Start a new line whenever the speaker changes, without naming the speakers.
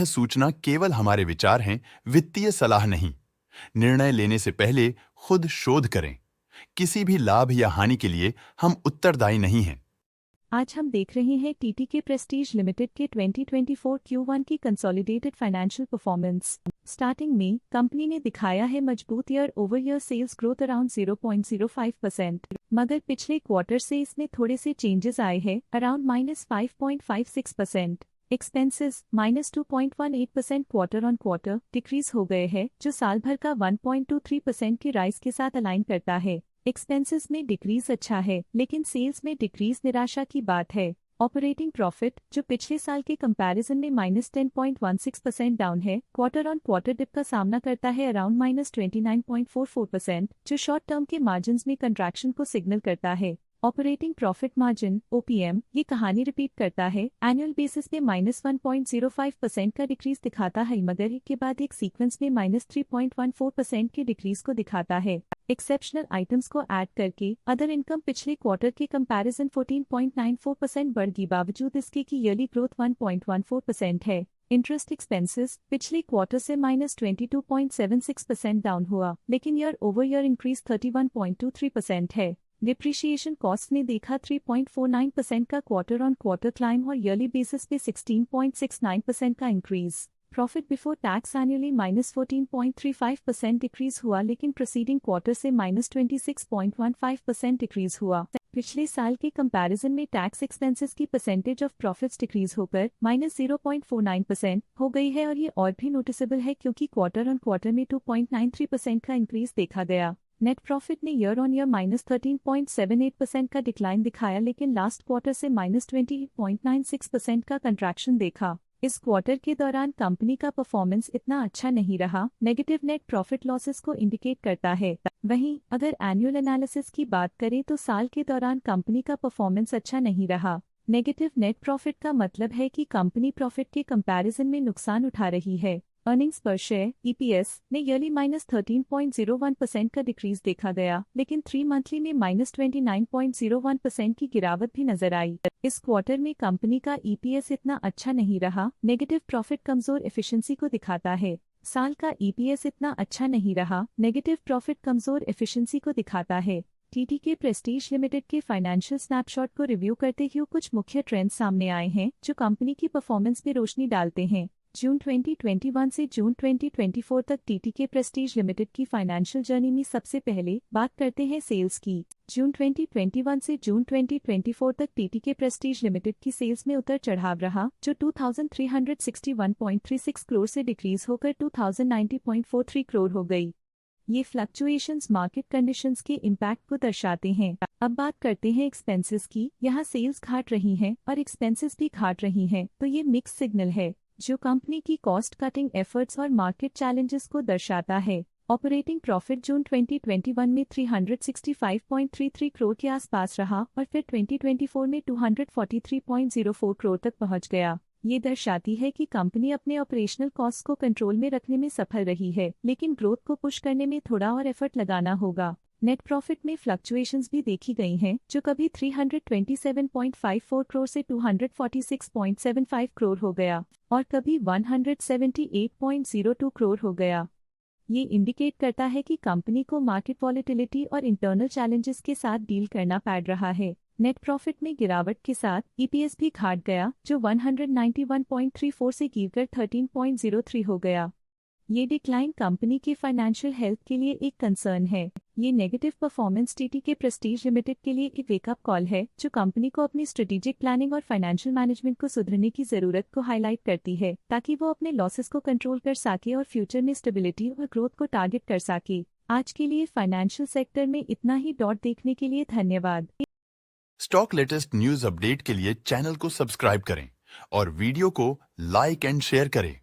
सूचना केवल हमारे विचार हैं, वित्तीय सलाह नहीं। निर्णय लेने से पहले खुद शोध करें। किसी भी लाभ या हानि के लिए हम उत्तरदायी नहीं हैं।
आज हम देख रहे हैं टीटीके प्रेस्टीज लिमिटेड के 2024 Q1 की कंसोलिडेटेड फाइनेंशियल परफॉर्मेंस। स्टार्टिंग में कंपनी ने दिखाया है मजबूत year over year sales growth around 0.05%, मगर पिछले क्वार्टर से इसमें थोड़े से चेंजेस आए हैं around -5.56%। Expenses -2.18% quarter on quarter decrease हो गए हैं, जो साल भर का 1.23% की राइज के साथ अलाइन करता है। एक्सपेंसेस में डिक्रीज अच्छा है, लेकिन सेल्स में डिक्रीज निराशा की बात है। ऑपरेटिंग प्रॉफिट, जो पिछले साल के कंपैरिजन में -10.16% डाउन है, क्वार्टर ऑन क्वार्टर डिप का सामना करता है अराउंड -29.44%, जो शॉर्ट टर्म के मार्जिन में कंट्रैक्शन को सिग्नल करता है। ऑपरेटिंग प्रॉफिट मार्जिन OPM ये कहानी रिपीट करता है, एनुअल बेसिस पे -1.05% का डिक्रीज दिखाता है, मगर एक के बाद एक सीक्वेंस में -3.14% के डिक्रीज को दिखाता है। एक्सेप्शनल आइटम्स को ऐड करके अदर इनकम पिछले क्वार्टर के कंपैरिजन 14.94% बढ़ गई, बावजूद इसके की ईयरली ग्रोथ 1.14% है। इंटरेस्ट एक्सपेंसेस पिछले क्वार्टर से -22.76% डाउन हुआ, लेकिन ईयर ओवर ईयर इंक्रीज 31.23% है। डिप्रिशिएशन कॉस्ट ने देखा 3.49% का क्वार्टर ऑन क्वार्टर क्लाइम और ईयरली बेसिस पे 16.69% का increase. Profit before tax annually -14.35% decrease हुआ, लेकिन प्रीसीडिंग क्वार्टर से -26.15% डिक्रीज हुआ। पिछले साल के कंपैरिजन में टैक्स एक्सपेंसेस की परसेंटेज ऑफ प्रॉफिट्स डिक्रीज होकर -0.49% हो गई है, और ये और भी नोटिसेबल है क्योंकि क्वार्टर ऑन क्वार्टर में 2.93% का इंक्रीज देखा गया। नेट प्रॉफिट ने ईयर ऑन ईयर -13.78% का डिक्लाइन दिखाया, लेकिन लास्ट क्वार्टर से -20.96% का कंट्रैक्शन देखा। इस क्वार्टर के दौरान कंपनी का परफॉर्मेंस इतना अच्छा नहीं रहा, नेगेटिव नेट प्रॉफिट लॉसेस को इंडिकेट करता है। वहीं अगर एनुअल एनालिसिस की बात करें तो साल के दौरान कंपनी का परफॉर्मेंस अच्छा नहीं रहा। नेगेटिव नेट प्रॉफिट का मतलब है कि कंपनी प्रॉफिट के कंपैरिजन में नुकसान उठा रही है। अर्निंग्स पर शेयर EPS ने ईयरली -13.01% का डिक्रीज देखा गया, लेकिन 3 मंथली में -29.01% की गिरावट भी नजर आई। इस क्वार्टर में कंपनी का EPS इतना अच्छा नहीं रहा, नेगेटिव प्रॉफिट कमजोर एफिशिएंसी को दिखाता है। साल का EPS इतना अच्छा नहीं रहा, नेगेटिव प्रॉफिट कमजोर एफिशिएंसी को दिखाता है। टीटीके प्रेस्टीज लिमिटेड के फाइनेंशियल स्नैपशॉट को रिव्यू करते हुए कुछ मुख्य ट्रेंड्स सामने आए हैं, जो कंपनी की परफॉर्मेंस में रोशनी डालते हैं। जून 2021 से जून 2024 तक टीटीके प्रेस्टीज लिमिटेड की फाइनेंशियल जर्नी में सबसे पहले बात करते हैं सेल्स की। जून 2021 से जून 2024 तक टीटीके प्रेस्टीज लिमिटेड की सेल्स में उतर चढ़ाव रहा, जो 2361.36 करोड़ से डिक्रीज होकर 2090.43 करोड़ हो गई। ये फ्लक्चुएशंस मार्केट कंडीशंस के इम्पैक्ट को दर्शाते हैं। अब बात करते हैं एक्सपेंसेस की। यहाँ सेल्स घट रही हैं और एक्सपेंसेस भी घट रही हैं, तो ये मिक्स सिग्नल है, जो कंपनी की कॉस्ट कटिंग एफर्ट्स और मार्केट चैलेंजेस को दर्शाता है। ऑपरेटिंग प्रॉफिट जून 2021 में 365.33 करोड़ के आसपास रहा और फिर 2024 में 243.04 करोड़ तक पहुंच गया। ये दर्शाती है कि कंपनी अपने ऑपरेशनल कॉस्ट को कंट्रोल में रखने में सफल रही है, लेकिन ग्रोथ को पुश करने में थोड़ा और एफर्ट लगाना होगा। नेट प्रॉफिट में फ्लक्चुएशंस भी देखी गई हैं, जो कभी 327.54 करोड़ से 246.75 करोड़ हो गया और कभी 178.02 करोड़ हो गया। ये इंडिकेट करता है कि कंपनी को मार्केट वॉलेटिलिटी और इंटरनल चैलेंजेस के साथ डील करना पड़ रहा है। नेट प्रॉफिट में गिरावट के साथ EPS भी घट गया, जो 191.34 से गिरकर 13.03 हो गया। ये डिक्लाइन कंपनी की फाइनेंशियल हेल्थ के लिए एक कंसर्न है। ये negative performance TTK Prestige limited के लिए एक वेकअप कॉल है, जो कंपनी को अपनी स्ट्रेटेजिक प्लानिंग और फाइनेंशियल मैनेजमेंट को सुधरने की जरूरत को हाईलाइट करती है, ताकि वो अपने लॉसेस को कंट्रोल कर सके और फ्यूचर में स्टेबिलिटी और ग्रोथ को टारगेट कर सके। आज के लिए फाइनेंशियल सेक्टर में इतना ही। देखने के लिए धन्यवाद।
स्टॉक लेटेस्ट न्यूज अपडेट के लिए चैनल को सब्सक्राइब करें और वीडियो को लाइक एंड शेयर करें।